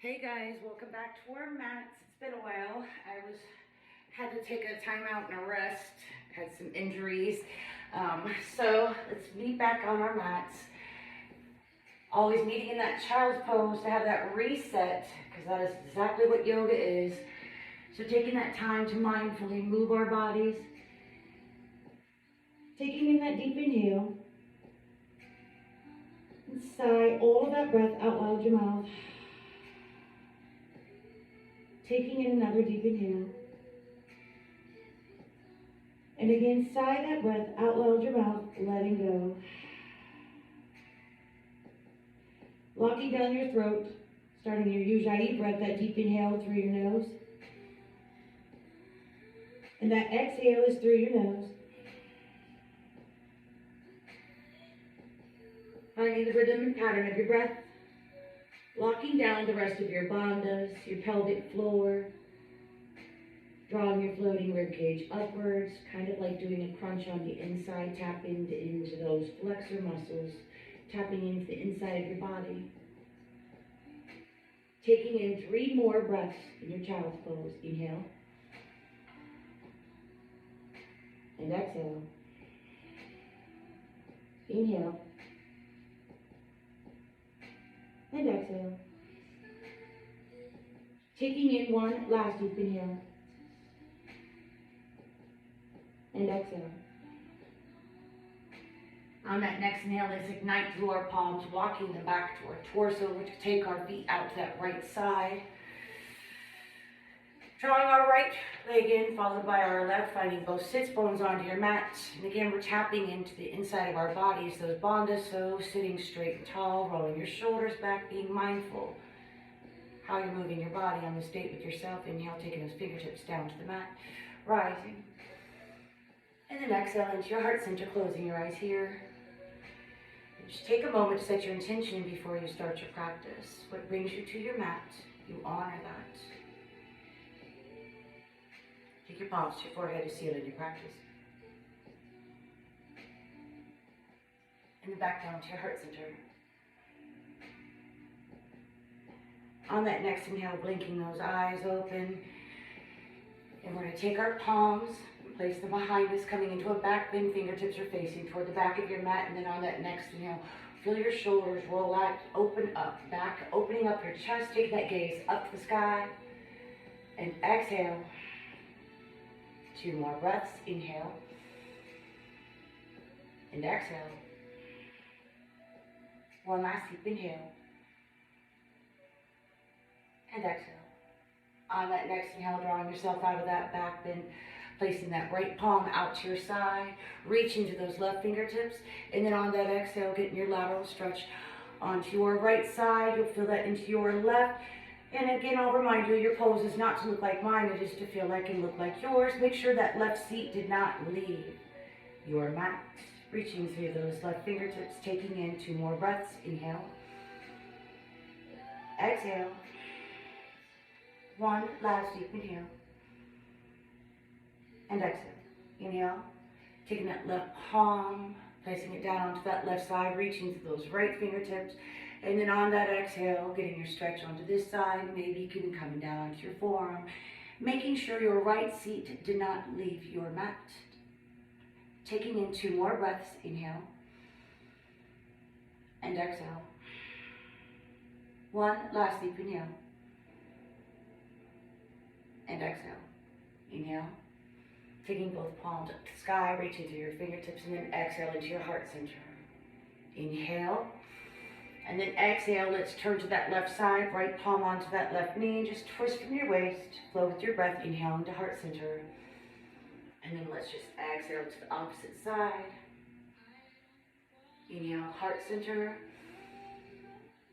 Hey guys, welcome back to our mats. It's been a while. Had to take a time out and a rest. Had some injuries. So let's meet back on our mats. Always meeting in that child's pose to have that reset, because that is exactly what yoga is. So taking that time to mindfully move our bodies. Taking in that deep inhale. And sigh all of that breath out loud your mouth. Taking in another deep inhale. And again, sigh that breath out loud your mouth, letting go. Locking down your throat, starting your Ujjayi breath, that deep inhale through your nose. And that exhale is through your nose. Finding the rhythm and pattern of your breath. Locking down the rest of your bandhas, your pelvic floor. Drawing your floating ribcage upwards, kind of like doing a crunch on the inside, tapping into those flexor muscles, tapping into the inside of your body. Taking in 3 more breaths in your child's pose. Inhale. And exhale. Inhale. And exhale. Taking in 1 last deep inhale. And exhale. On that next inhale, let's ignite through our palms, walking them back to our torso. We're to take our feet out to that right side. Drawing our right leg in, followed by our left, finding both sits bones onto your mat. And again, we're tapping into the inside of our bodies, those bandhas, so sitting straight and tall, rolling your shoulders back, being mindful how you're moving your body on this date with yourself. Inhale, taking those fingertips down to the mat, rising. And then exhale into your heart center, closing your eyes here. And just take a moment to set your intention before you start your practice. What brings you to your mat, you honor that. Take your palms to your forehead to seal in your practice. And then back down to your heart center. On that next inhale, blinking those eyes open. And we're going to take our palms, place them behind us, coming into a back bend. Fingertips are facing toward the back of your mat. And then on that next inhale, feel your shoulders roll out, open up, back, opening up your chest. Take that gaze up to the sky. And exhale. 2 more breaths. Inhale. And exhale. 1 last deep inhale. And exhale. On that next inhale, drawing yourself out of that back bend, placing that right palm out to your side, reaching to those left fingertips, and then on that exhale, getting your lateral stretch onto your right side. You'll feel that into your left. And again, I'll remind you, your pose is not to look like mine, it is to feel like and look like yours. Make sure that left seat did not leave your mat. Reaching through those left fingertips, taking in 2 more breaths. Inhale. Exhale. 1 last deep inhale. And exhale. Inhale. Taking that left palm, placing it down onto that left side, reaching to those right fingertips. And then on that exhale, getting your stretch onto this side, maybe even coming down onto your forearm. Making sure your right seat did not leave your mat. Taking in 2 more breaths. Inhale. And exhale. 1 last deep inhale. And exhale. Inhale. Taking both palms up to the sky, reaching through your fingertips, and then exhale into your heart center. Inhale. And then exhale, let's turn to that left side, right palm onto that left knee, and just twist from your waist, flow with your breath. Inhale into heart center. And then let's just exhale to the opposite side. Inhale, heart center.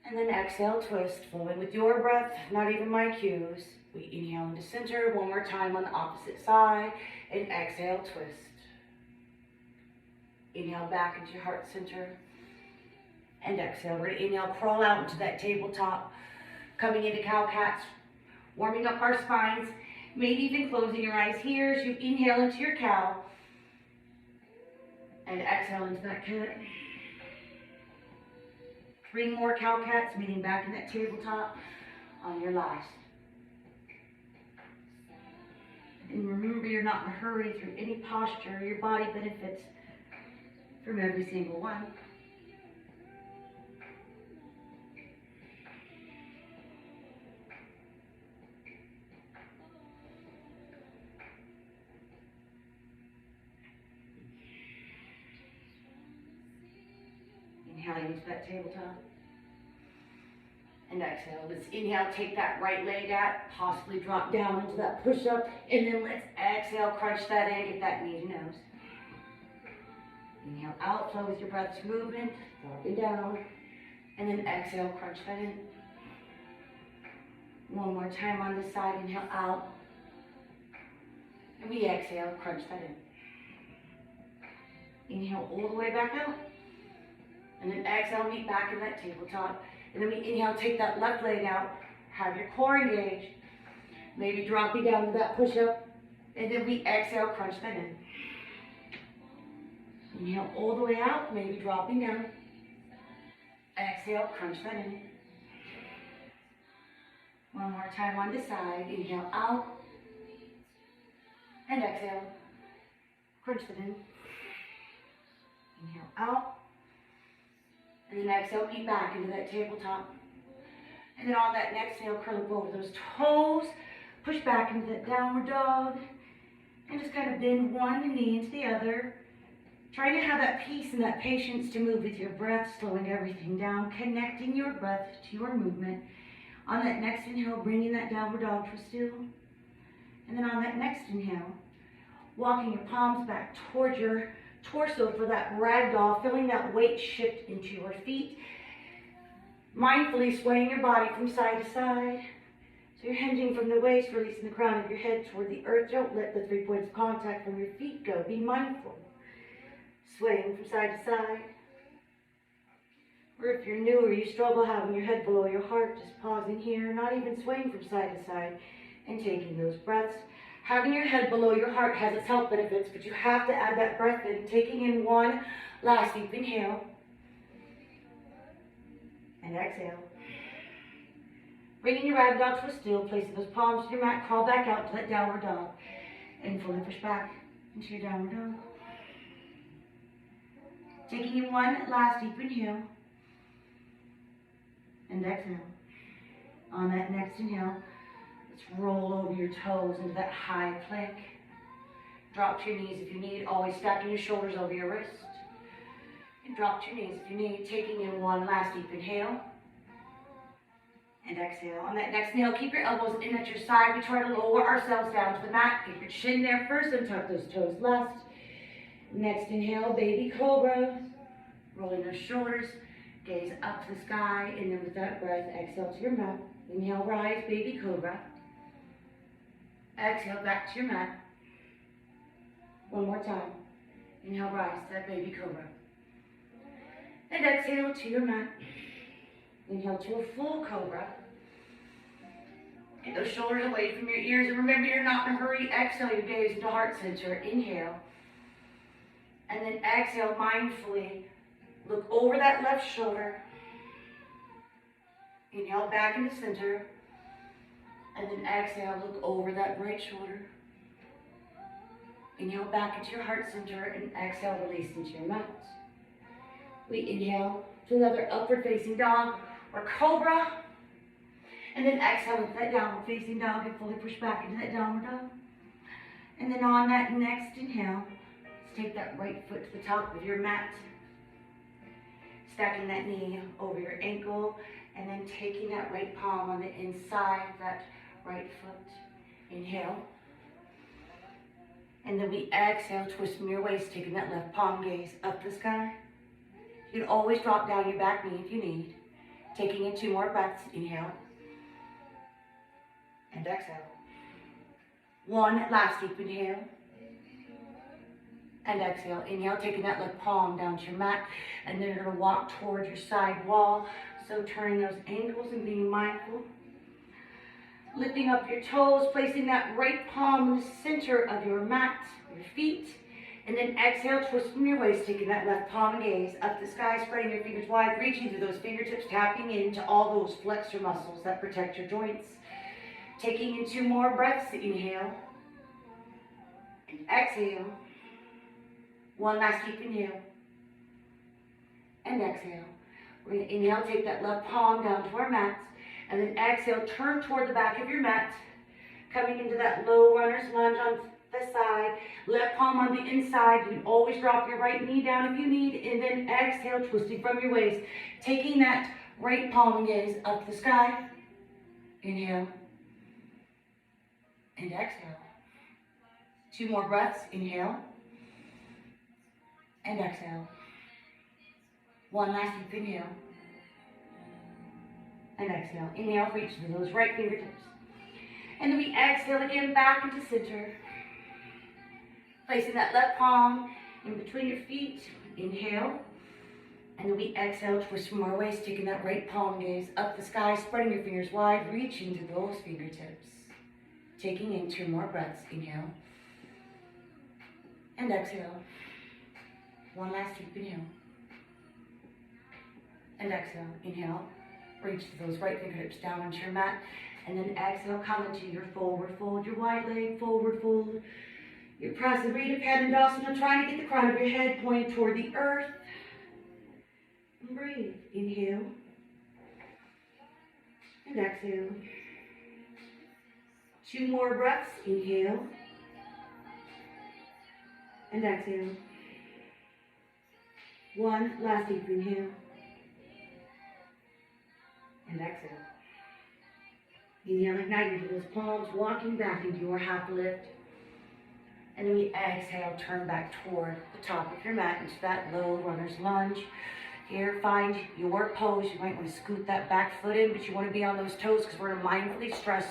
And then exhale, twist, flowing with your breath, not even my cues. We inhale into center, 1 more time on the opposite side, and exhale, twist. Inhale back into your heart center, and exhale. We're going to inhale, crawl out into that tabletop, coming into cow-cats, warming up our spines, maybe even closing your eyes here as you inhale into your cow, and exhale into that cat. 3 more cow-cats, meeting back in that tabletop. on your last. And remember, you're not in a hurry through any posture. Your body benefits from every single one. Inhale into that tabletop. And exhale. Let's inhale, take that right leg out, possibly drop down into that push-up, and then let's exhale, crunch that in, get that knee to nose. Inhale out, flow with your breath to movement, dropping down, and then exhale, crunch that in. One more time on this side, inhale out, and we exhale, crunch that in. Inhale all the way back out, and then exhale, meet back in that tabletop. And then we inhale, take that left leg out, have your core engaged, maybe dropping down to that push-up, and then we exhale, crunch that in. Inhale all the way out, maybe dropping down. Exhale, crunch that in. One more time on this side, inhale out, and exhale, crunch that in. Inhale out. And then exhale, meet back into that tabletop. And then on that next exhale, curl up over those toes. Push back into that downward dog. And just kind of bend one knee into the other. Trying to have that peace and that patience to move with your breath, slowing everything down, connecting your breath to your movement. On that next inhale, bringing that downward dog to a still. And then on that next inhale, walking your palms back towards your torso for that ragdoll, feeling that weight shift into your feet. Mindfully swaying your body from side to side. So you're hinging from the waist, releasing the crown of your head toward the earth. Don't let the 3 points of contact from your feet go. Be mindful. Swaying from side to side. Or if you're new or you struggle having your head below your heart, just pausing here, not even swaying from side to side, and taking those breaths. Having your head below your heart has its health benefits, but you have to add that breath in, taking in one last deep inhale. And exhale. Bringing your rag dog to a still, placing those palms to your mat, crawl back out to that downward dog. And fully push back into your downward dog. Taking in one last deep inhale. And exhale. On that next inhale, let's roll over your toes into that high plank. Drop to your knees if you need, always stacking your shoulders over your wrist. And drop to your knees if you need, taking in one last deep inhale. And exhale. On that next inhale, keep your elbows in at your side. We try to lower ourselves down to the mat. Keep your chin there first and tuck those toes last. Next inhale, baby cobra. Rolling those shoulders, gaze up to the sky, and then with that breath, exhale to your mat. Inhale, rise, baby cobra. Exhale, back to your mat. One more time. Inhale, rise to that baby cobra. And exhale to your mat. Inhale to a full cobra. Get those shoulders away from your ears. And remember, you're not in a hurry. Exhale your gaze into heart center. Inhale. And then exhale mindfully. Look over that left shoulder. Inhale back into center. And then exhale, look over that right shoulder. Inhale back into your heart center and exhale, release into your mat. We inhale to another upward facing dog or cobra. And then exhale with that downward facing dog and fully push back into that downward dog. And then on that next inhale, let's take that right foot to the top of your mat. Stacking that knee over your ankle, and then taking that right palm on the inside of that right foot. Inhale. And then we exhale, twisting your waist, taking that left palm gaze up the sky. You can always drop down your back knee if you need. Taking in 2 more breaths. Inhale. And exhale. One last deep inhale. And exhale. Inhale, taking that left palm down to your mat. And then you're going to walk towards your side wall. So turning those ankles and being mindful. Lifting up your toes, placing that right palm in the center of your mat, your feet. And then exhale, twist from your waist, taking that left palm and gaze up the sky, spreading your fingers wide, reaching through those fingertips, tapping into all those flexor muscles that protect your joints. Taking in 2 more breaths, inhale. And exhale. One last deep inhale. And exhale. We're going to inhale, take that left palm down to our mats. And then exhale, turn toward the back of your mat. Coming into that low runner's lunge on the side. Left palm on the inside. You can always drop your right knee down if you need. And then exhale, twisting from your waist. Taking that right palm and gaze up the sky. Inhale. And exhale. 2 more breaths. Inhale. And exhale. One last deep inhale. And exhale. Inhale, reach to those right fingertips. And then we exhale again back into center. Placing that left palm in between your feet. Inhale. And then we exhale, twist from our waist, taking that right palm gaze up the sky, spreading your fingers wide, reaching to those fingertips. Taking in 2 more breaths. Inhale. And exhale. One last deep inhale. And exhale. Inhale. Reach to those right fingertips down onto your mat. And then exhale, come into your forward fold, your wide leg forward fold. Your Prasarita Padandasana, trying to get the crown of your head pointed toward the earth. And breathe. Inhale. And exhale. 2 more breaths. Inhale. And exhale. One last deep inhale. And exhale. Inhale, ignite into those palms, walking back into your half lift. And then we exhale, turn back toward the top of your mat into that low runner's lunge. Here, find your pose. You might want to scoot that back foot in, but you want to be on those toes because we're going to mindfully stress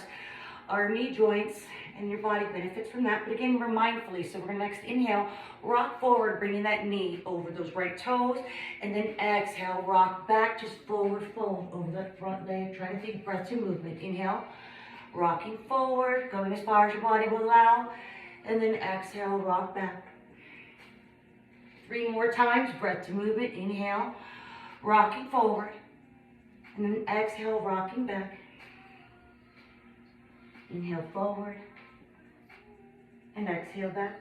our knee joints, and your body benefits from that. But again, we're mindfully. So we're going to next inhale, rock forward, bringing that knee over those right toes. And then exhale, rock back, just forward fold over that front leg. Try to take breath to movement. Inhale, rocking forward, going as far as your body will allow. And then exhale, rock back. 3 more times, breath to movement. Inhale, rocking forward. And then exhale, rocking back. Inhale forward. And exhale back.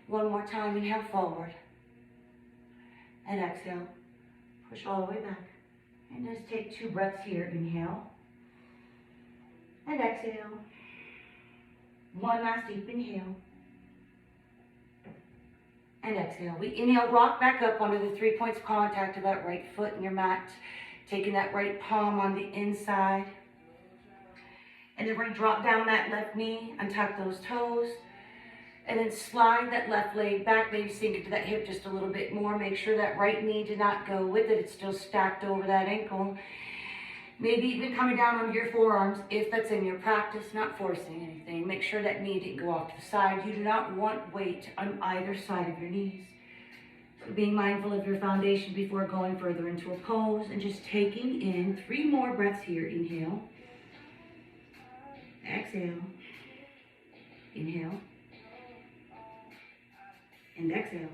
1 more time, inhale forward. And exhale. Push all the way back. And just take 2 breaths here. Inhale. And exhale. 1 last deep inhale. And exhale. We inhale, rock back up onto the 3 points of contact of that right foot in your mat. Taking that right palm on the inside. And then we're going to drop down that left knee, untuck those toes. And then slide that left leg back, maybe sink into that hip just a little bit more. Make sure that right knee did not go with it. It's still stacked over that ankle. Maybe even coming down on your forearms if that's in your practice, not forcing anything. Make sure that knee didn't go off to the side. You do not want weight on either side of your knees. So being mindful of your foundation before going further into a pose and just taking in 3 more breaths here. Inhale. Exhale. Inhale. And exhale.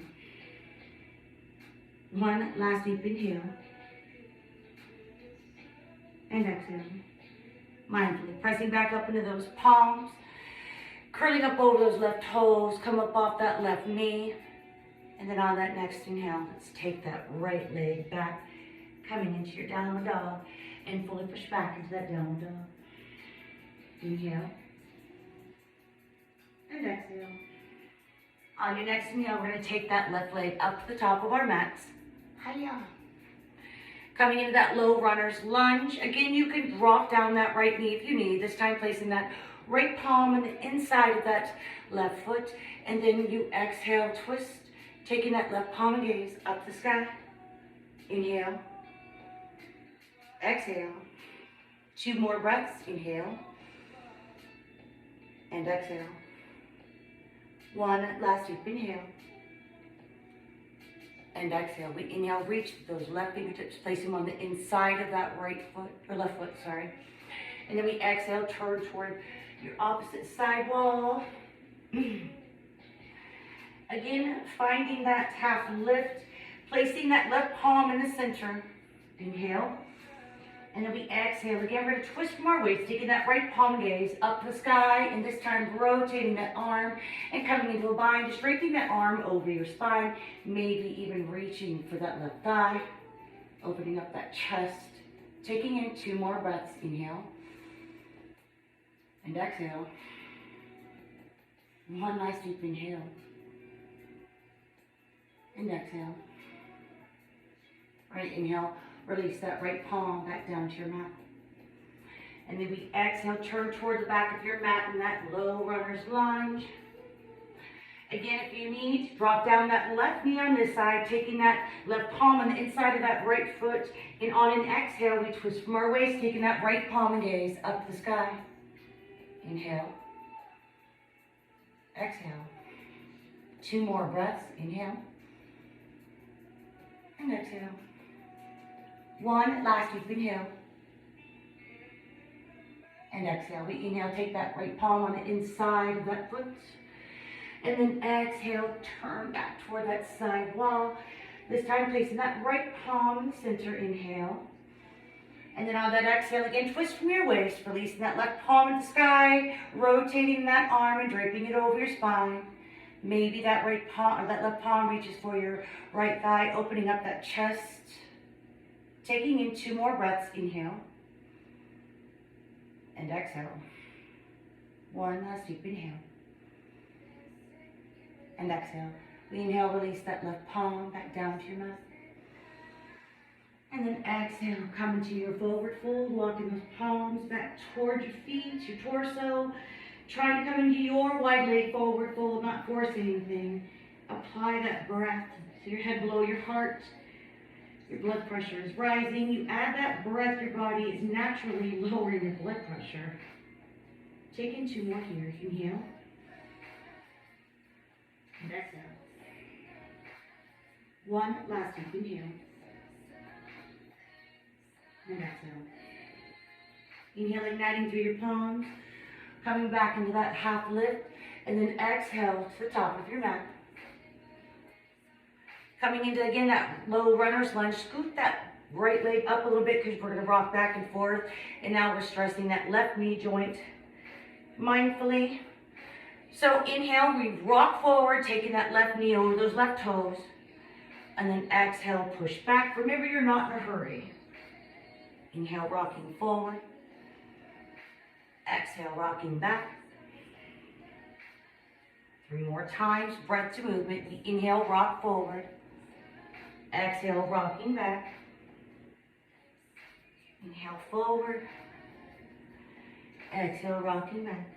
1 last deep inhale. And exhale. Mindfully pressing back up into those palms. Curling up over those left toes. Come up off that left knee. And then on that next inhale, let's take that right leg back. Coming into your downward dog. And fully push back into that downward dog. Inhale. And exhale. On your next inhale, we're going to take that left leg up to the top of our mats. Hiya. Coming into that low runner's lunge. Again, you can drop down that right knee if you need. This time placing that right palm on the inside of that left foot. And then you exhale, twist. Taking that left palm and gaze up the sky. Inhale. Exhale. 2 more breaths. Inhale. And exhale. 1 last deep inhale. And exhale. We inhale, reach those left fingertips, place them on the inside of that right foot, or left foot, sorry. And then we exhale, turn toward your opposite side wall. Again, finding that half lift, placing that left palm in the center. Inhale. And then we exhale. Again, we're going to twist from our waist, taking that right palm gaze up to the sky, and this time rotating that arm and coming into a bind, just draping that arm over your spine, maybe even reaching for that left thigh, opening up that chest, taking in 2 more breaths. Inhale and exhale. One nice deep inhale and exhale. Right, inhale. Release that right palm back down to your mat. And then we exhale, turn toward the back of your mat in that low runner's lunge. Again, if you need, drop down that left knee on this side, taking that left palm on the inside of that right foot. And on an exhale, we twist from our waist, taking that right palm and gaze up to the sky. Inhale. Exhale. 2 more breaths. Inhale. And exhale. 1 last deep inhale. And exhale. We inhale, take that right palm on the inside of that foot. And then exhale, turn back toward that side wall. This time placing that right palm in the center. Inhale. And then on that exhale, again, twist from your waist, releasing that left palm in the sky, rotating that arm and draping it over your spine. Maybe that right palm or that left palm reaches for your right thigh, opening up that chest. Taking in 2 more breaths. Inhale and exhale. 1 last deep inhale and exhale. We inhale, release that left palm back down to your mat. And then exhale, come into your forward fold, walking those palms back towards your feet, your torso. Trying to come into your wide leg forward fold, not forcing anything. Apply that breath to your head below your heart. Your blood pressure is rising. You add that breath, your body is naturally lowering your blood pressure. Take in 2 more here. Inhale. And exhale. 1 last deep inhale. And exhale. Inhale, igniting through your palms. Coming back into that half lift. And then exhale to the top of your mat. Coming into, again, that low runner's lunge. Scoot that right leg up a little bit because we're going to rock back and forth. And now we're stressing that left knee joint mindfully. So inhale, we rock forward, taking that left knee over those left toes. And then exhale, push back. Remember, you're not in a hurry. Inhale, rocking forward. Exhale, rocking back. 3 more times, breath to movement. We inhale, rock forward. Exhale, rocking back. Inhale, forward. Exhale, rocking back.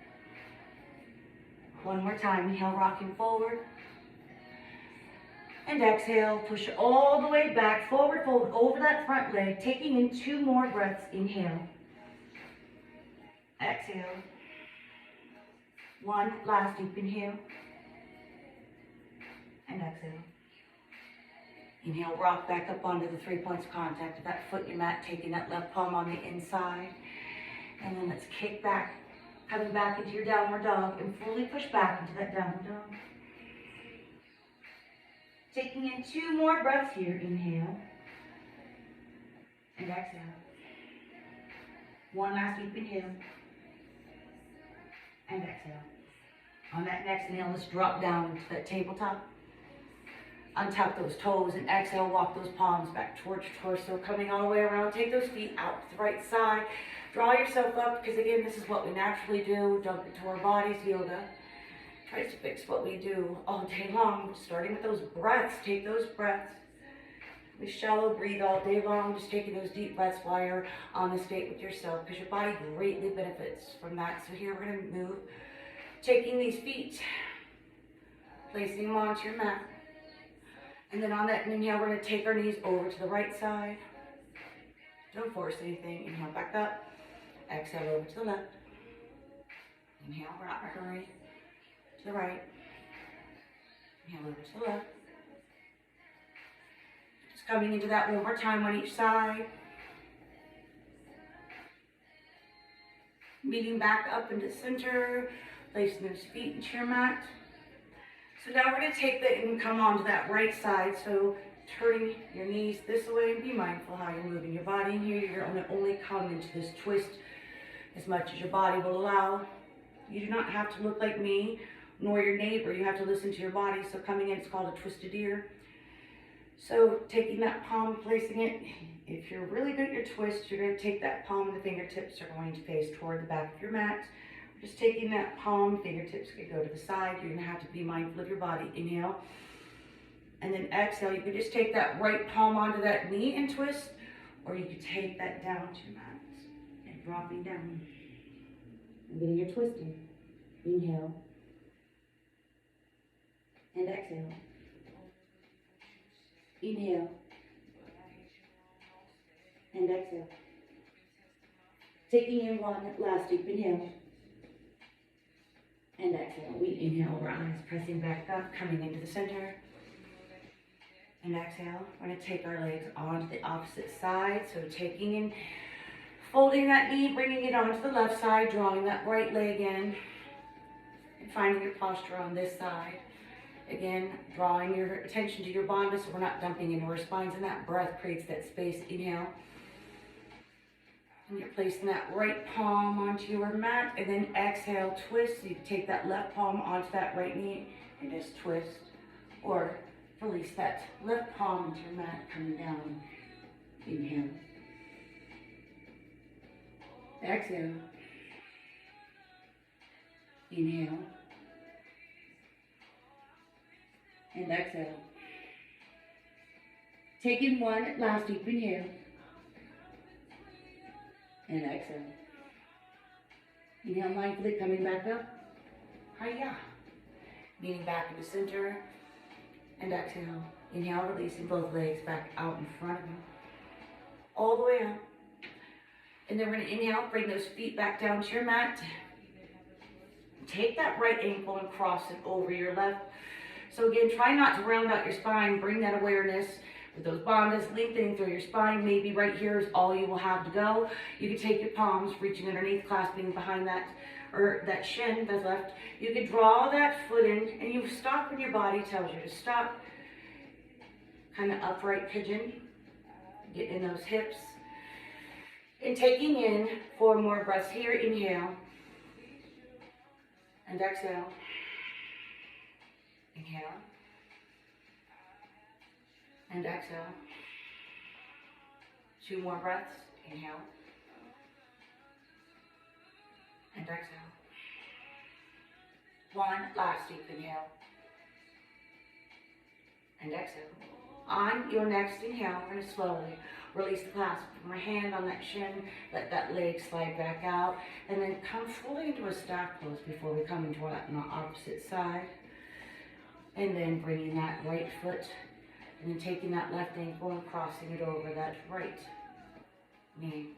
1 more time, inhale, rocking forward. And exhale, push all the way back, forward fold over that front leg, taking in 2 more breaths. Inhale. Exhale. 1 last deep inhale. And exhale. Inhale, rock back up onto the 3 points of contact of that foot in your mat, taking that left palm on the inside. And then let's kick back, coming back into your downward dog and fully push back into that downward dog. Taking in 2 more breaths here. Inhale. And exhale. 1 last deep inhale. And exhale. On that next inhale, let's drop down into that tabletop. Untuck those toes and exhale, walk those palms back towards your torso, coming all the way around. Take those feet out to the right side. Draw yourself up, because again, this is what we naturally do. Dump into our bodies. Yoga tries to fix what we do all day long, starting with those breaths. Take those breaths. We shallow breathe all day long, just taking those deep breaths while you're on this date with yourself, because your body greatly benefits from that. So here we're going to move, taking these feet, placing them onto your mat. And then on that inhale, we're going to take our knees over to the right side. Don't force anything. Inhale, back up. Exhale, over to the left. Inhale, we're not in a hurry. To the right. Inhale, over to the left. Just coming into that 1 more time on each side. Meeting back up into center. Placing those feet into your mat. So now we're going to take that and come onto that right side. So turning your knees this way, and be mindful how you're moving your body in here. You're going to only come into this twist as much as your body will allow. You do not have to look like me, nor your neighbor. You have to listen to your body. So coming in, it's called a twisted ear. So taking that palm, placing it, if you're really good at your twist, you're going to take that palm and the fingertips are going to face toward the back of your mat. Just taking that palm, fingertips can go to the side. You're going to have to be mindful of your body. Inhale. And then exhale. You could just take that right palm onto that knee and twist, or you could take that down to your mat and dropping down. And getting your twisting. Inhale. And exhale. Inhale. And exhale. Taking in one last deep inhale. And exhale. We inhale, rise, pressing back up, coming into the center. And exhale. We're going to take our legs onto the opposite side. So taking in, folding that knee, bringing it onto the left side, drawing that right leg in, and finding your posture on this side. Again, drawing your attention to your bandha so we're not dumping into our spines, and that breath creates that space. Inhale. And you're placing that right palm onto your mat, and then exhale, twist. So you take that left palm onto that right knee and just twist. Or release that left palm into your mat, coming down. Inhale. Exhale. Inhale. And exhale. Take in one last deep inhale. And exhale. Inhale mindfully, coming back up. Hiya. Leaning back into center. And exhale. Inhale, releasing both legs back out in front of you. All the way up. And then we're going to inhale, bring those feet back down to your mat. Take that right ankle and cross it over your left. So again, try not to round out your spine. Bring that awareness with those bandhas lengthening through your spine. Maybe right here is all you will have to go. You can take your palms, reaching underneath, clasping behind that, or that shin that's left. You can draw that foot in, and you stop when your body tells you to stop. Kind of upright pigeon. Get in those hips. And taking in 4 more breaths here. Inhale. And exhale. Inhale. And exhale. 2 more breaths. Inhale. And exhale. 1 last deep inhale. And exhale. On your next inhale, we're going to slowly release the clasp from our hand on that shin. Let that leg slide back out. And then come fully into a staff pose before we come into our opposite side. And then bringing that right foot. And then taking that left ankle and crossing it over that right knee.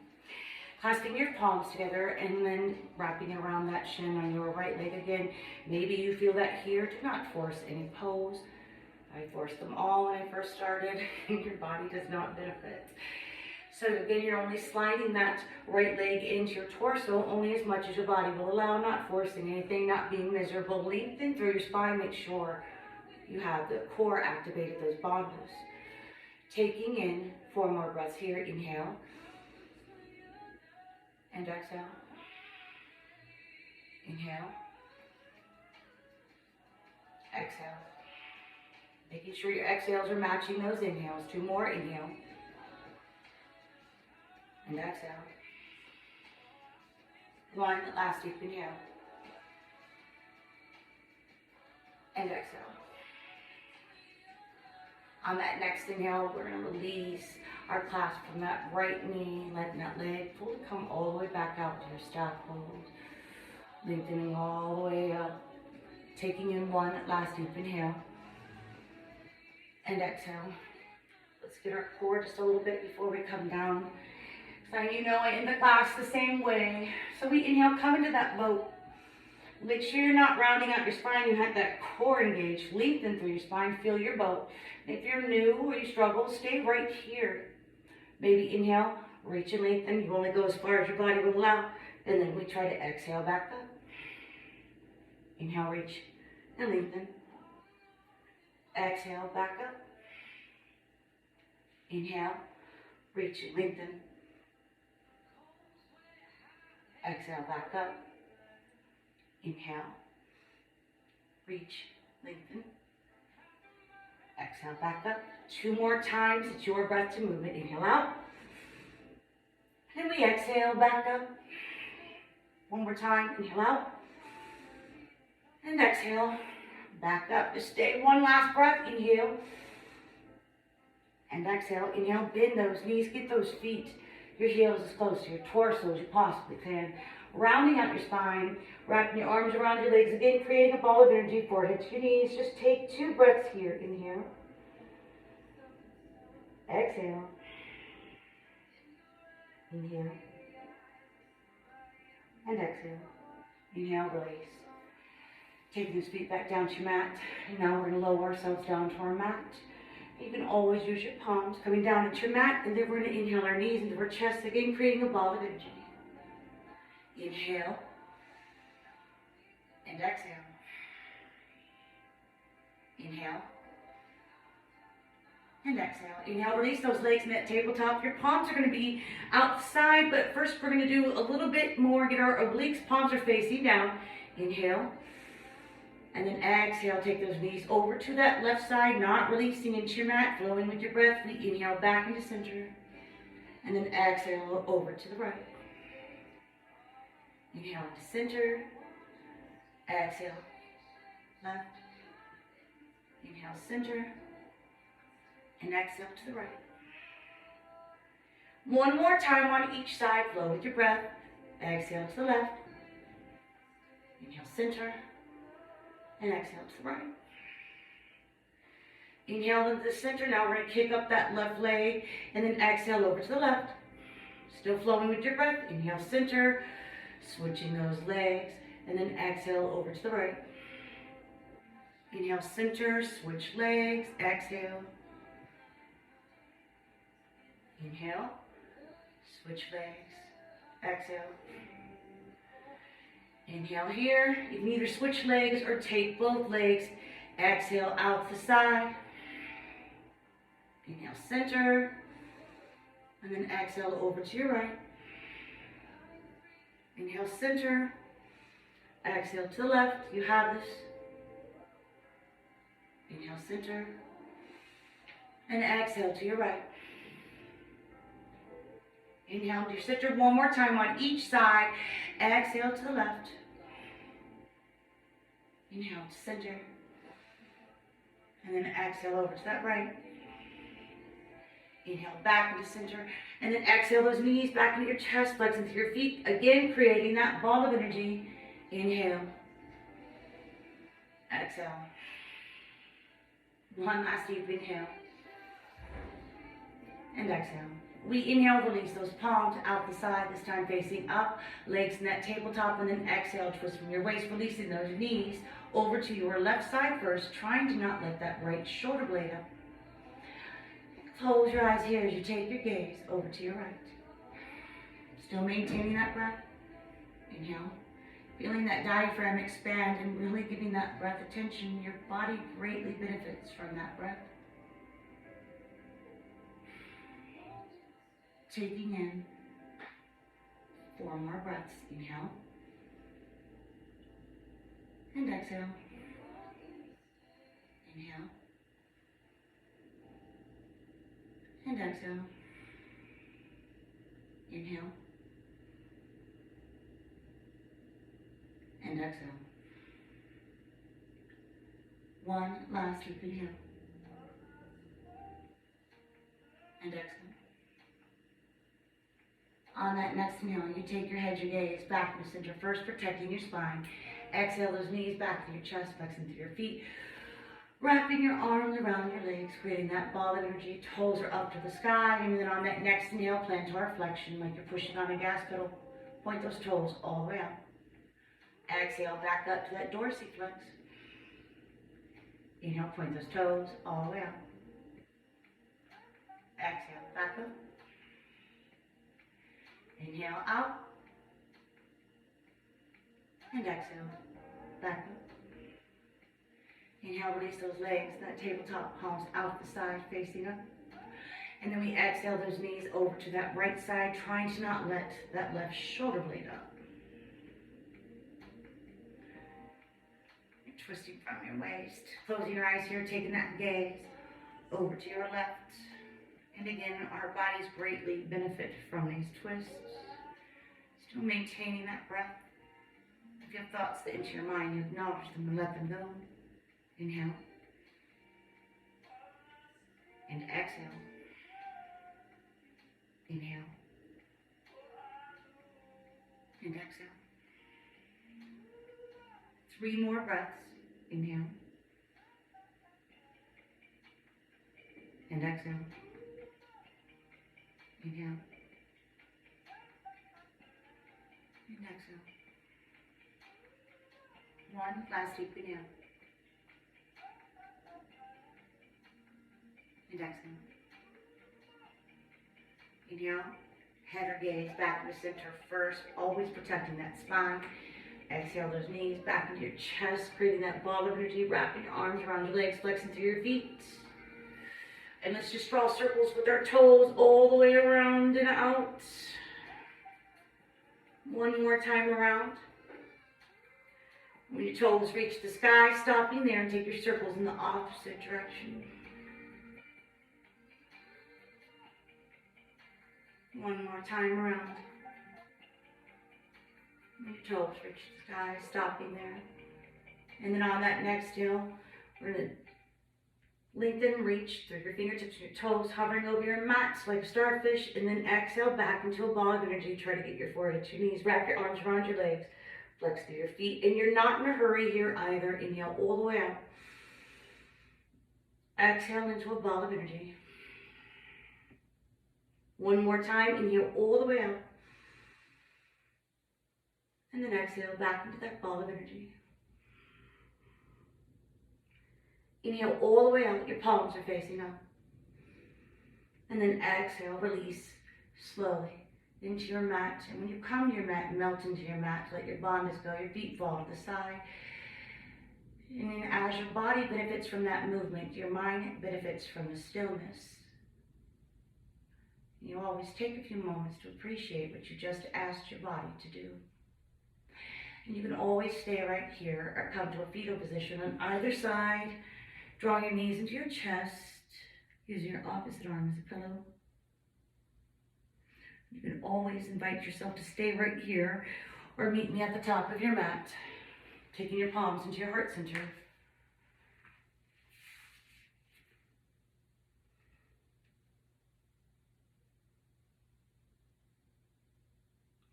Clasping your palms together and then wrapping around that shin on your right leg again. Maybe you feel that here. Do not force any pose. I forced them all when I first started, and your body does not benefit. So again, you're only sliding that right leg into your torso only as much as your body will allow, not forcing anything, not being miserable. Lengthen through your spine, make sure you have the core activated, those bandhas. Taking in 4 more breaths here. Inhale. And exhale. Inhale. Exhale. Making sure your exhales are matching those inhales. 2 more. Inhale. And exhale. 1 last deep inhale. And exhale. On that next inhale, we're going to release our clasp from that right knee, letting that leg fully come all the way back out to your staff pose. Lengthening all the way up. Taking in 1 last deep inhale. And exhale. Let's get our core just a little bit before we come down. So you know I end the class the same way. So we inhale, come into that boat. Make sure you're not rounding out your spine. You have that core engaged. Lengthen through your spine. Feel your boat. If you're new or you struggle, stay right here. Maybe inhale, reach and lengthen. You only go as far as your body will allow. And then we try to exhale back up. Inhale, reach and lengthen. Exhale, back up. Inhale, reach and lengthen. Exhale, back up. Inhale, reach, lengthen. Exhale, back up. 2 more times. It's your breath to move it. Inhale out. And we exhale, back up. 1 more time. Inhale out. And exhale, back up. Just stay 1 last breath. Inhale. And exhale. Inhale, bend those knees. Get those feet, your heels as close to your torso as you possibly can. Rounding out your spine. Wrapping your arms around your legs. Again, creating a ball of energy. Forehead to your knees. Just take 2 breaths here. Inhale. Exhale. Inhale. And exhale. Inhale, release. Take those feet back down to your mat. And now we're going to lower ourselves down to our mat. You can always use your palms coming down into your mat. And then we're going to inhale our knees into our chest. Again, creating a ball of energy. Inhale. And exhale. Inhale. And exhale. Inhale, release those legs in that tabletop. Your palms are going to be outside, but first we're going to do a little bit more. Get our obliques, palms are facing down. Inhale. And then exhale, take those knees over to that left side, not releasing into your mat, flowing with your breath. We inhale back into center. And then exhale over to the right. Inhale into center. Exhale. Left. Inhale, center. And exhale to the right. 1 more time on each side. Flow with your breath. Exhale to the left. Inhale, center. And exhale to the right. Inhale into the center. Now we're going to kick up that left leg. And then exhale over to the left. Still flowing with your breath. Inhale, center. Switching those legs. And then exhale over to the right. Inhale, center. Switch legs. Exhale. Inhale, switch legs, exhale. Inhale here. You can either switch legs or take both legs. Exhale out to the side. Inhale, center. And then exhale over to your right. Inhale, center. Exhale to the left. You have this. Inhale, center. And exhale to your right. Inhale to your center 1 more time on each side. Exhale to the left. Inhale to center. And then exhale over to that right. Inhale back into center. And then exhale those knees back into your chest, flex into your feet. Again, creating that ball of energy. Inhale. Exhale. 1 last deep inhale. And exhale. We inhale, release those palms out the side, this time facing up, legs in that tabletop, and then exhale, twist from your waist, releasing those knees over to your left side first, trying to not let that right shoulder blade up. Close your eyes here as you take your gaze over to your right. Still maintaining that breath. Inhale. Feeling that diaphragm expand and really giving that breath attention. Your body greatly benefits from that breath. Taking in 4 more breaths. Inhale. And exhale. Inhale. And exhale. Inhale. And exhale. 1 last deep inhale. And exhale. On that next inhale, you take your head, your gaze back into center first, protecting your spine. Exhale those knees back to your chest, flex into your feet. Wrapping your arms around your legs, creating that ball of energy. Toes are up to the sky. And then on that next inhale, plantar our flexion like you're pushing on a gas pedal. Point those toes all the way out. Exhale, back up to that dorsiflex. Inhale, point those toes all the way out. Exhale, back up. Inhale out. And exhale, back up. Inhale, release those legs, that tabletop, palms out the side, facing up. And then we exhale those knees over to that right side, trying to not let that left shoulder blade up. Twisting from your waist. Closing your eyes here, taking that gaze over to your left. And again, our bodies greatly benefit from these twists. Still maintaining that breath. If you have thoughts that enter your mind, you acknowledge them and let them go. Inhale. And exhale. Inhale. And exhale. 3 more breaths. Inhale. And exhale. Inhale. And exhale. 1 last deep inhale. And exhale. Inhale. Head or gaze back to the center first, always protecting that spine. Exhale those knees back into your chest, creating that ball of energy, wrapping your arms around your legs, flexing through your feet. And let's just draw circles with our toes all the way around and out. 1 more time around. When your toes reach the sky, stopping there and take your circles in the opposite direction. 1 more time around. When your toes reach the sky, stopping there. And then on that next heel, we're going to lengthen and reach through your fingertips and your toes, hovering over your mat like a starfish, and then exhale back into a ball of energy. Try to get your forehead to your knees, wrap your arms around your legs, flex through your feet, and you're not in a hurry here either. Inhale all the way out. Exhale into a ball of energy. 1 more time, inhale all the way out. And then exhale back into that ball of energy. Inhale all the way out, your palms are facing up. And then exhale, release slowly into your mat. And when you come to your mat, melt into your mat, let your bandhas go, your feet fall to the side. And then as your body benefits from that movement, your mind benefits from the stillness. You always take a few moments to appreciate what you just asked your body to do. And you can always stay right here or come to a fetal position on either side, drawing your knees into your chest, using your opposite arm as a pillow. You can always invite yourself to stay right here or meet me at the top of your mat, taking your palms into your heart center.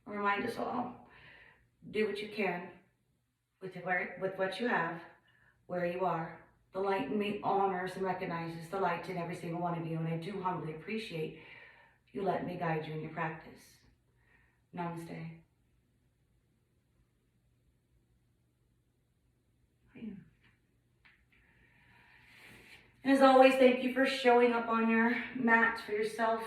I'll remind us all, do what you can with what you have, where you are. The light in me honors and recognizes the light in every single one of you, and I do humbly appreciate you letting me guide you in your practice. Namaste. And as always, thank you for showing up on your mat for yourself.